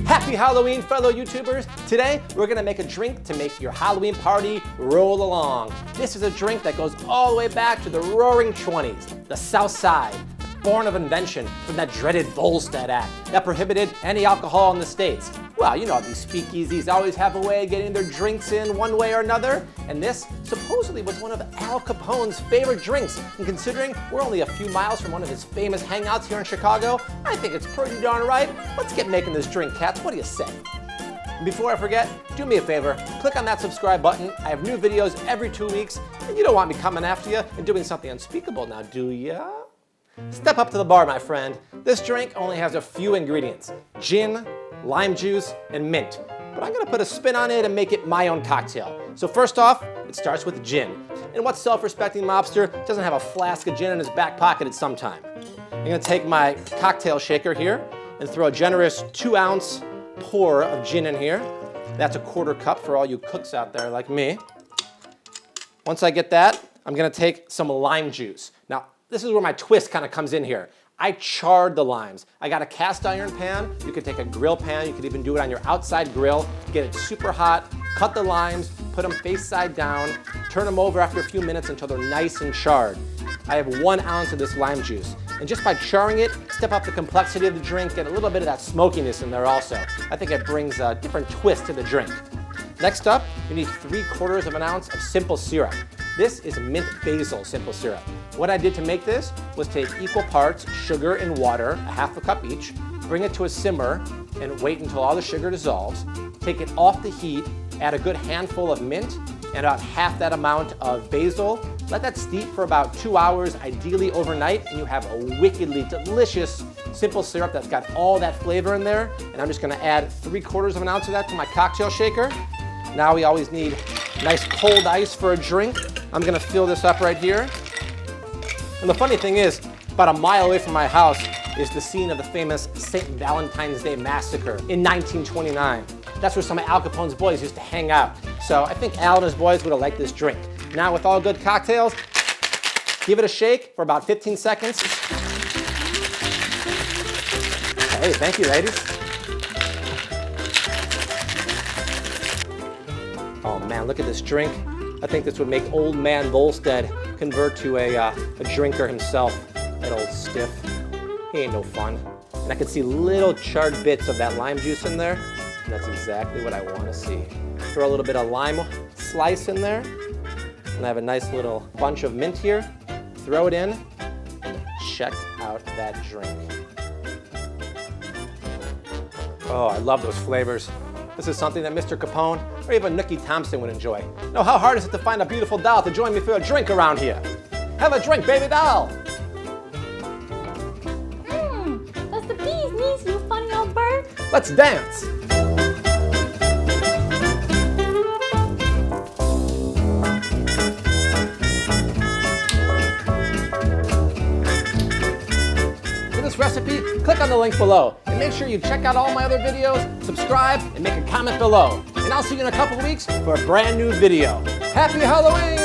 Happy Halloween, fellow YouTubers. Today, we're gonna make a drink to make your Halloween party roll along. This is a drink that goes all the way back to the roaring 20s, the Southside, born of invention from that dreaded Volstead Act that prohibited any alcohol in the States. Well, you know, these speakeasies always have a way of getting their drinks in one way or another, and this supposedly was one of Al Capone's favorite drinks. And considering we're only a few miles from one of his famous hangouts here in Chicago, I think it's pretty darn right. Let's get making this drink, cats. What do you say? And before I forget, do me a favor, click on that subscribe button. I have new videos every 2 weeks, and you don't want me coming after you and doing something unspeakable now, do ya? Step up to the bar, my friend. This drink only has a few ingredients: gin, lime juice, and mint. But I'm gonna put a spin on it and make it my own cocktail. So first off, it starts with gin. And what self-respecting mobster doesn't have a flask of gin in his back pocket at some time? I'm gonna take my cocktail shaker here and throw a generous 2-ounce pour of gin in here. That's a 1/4 cup for all you cooks out there like me. Once I get that, I'm gonna take some lime juice. Now, this is where my twist kind of comes in here. I charred the limes. I got a cast iron pan. You could take a grill pan. You could even do it on your outside grill. Get it super hot, cut the limes, put them face side down, turn them over after a few minutes until they're nice and charred. I have 1 ounce of this lime juice. And just by charring it, step up the complexity of the drink, get a little bit of that smokiness in there also. I think it brings a different twist to the drink. Next up, you need 3/4 of an ounce of simple syrup. This is mint basil simple syrup. What I did to make this was take equal parts sugar and water, a 1/2 cup each, bring it to a simmer and wait until all the sugar dissolves. Take it off the heat, add a good handful of mint and about half that amount of basil. Let that steep for about 2 hours, ideally overnight, and you have a wickedly delicious simple syrup that's got all that flavor in there. And I'm just gonna add 3/4 of an ounce of that to my cocktail shaker. Now we always need nice cold ice for a drink. I'm gonna fill this up right here. And the funny thing is, about a mile away from my house is the scene of the famous St. Valentine's Day Massacre in 1929. That's where some of Al Capone's boys used to hang out. So I think Al and his boys would have liked this drink. Now with all good cocktails, give it a shake for about 15 seconds. Hey, thank you, ladies. Oh man, look at this drink. I think this would make old man Volstead convert to a drinker himself. That old stiff. He ain't no fun. And I can see little charred bits of that lime juice in there. And that's exactly what I want to see. Throw a little bit of lime slice in there. And I have a nice little bunch of mint here. Throw it in. Check out that drink. Oh, I love those flavors. This is something that Mr. Capone or even Nookie Thompson would enjoy. Now, how hard is it to find a beautiful doll to join me for a drink around here? Have a drink, baby doll! That's the bee's knees, you funny old bird. Let's dance! For this recipe, click on the link below. And make sure you check out all my other videos, subscribe, and make a comment below. And I'll see you in a couple weeks for a brand new video. Happy Halloween!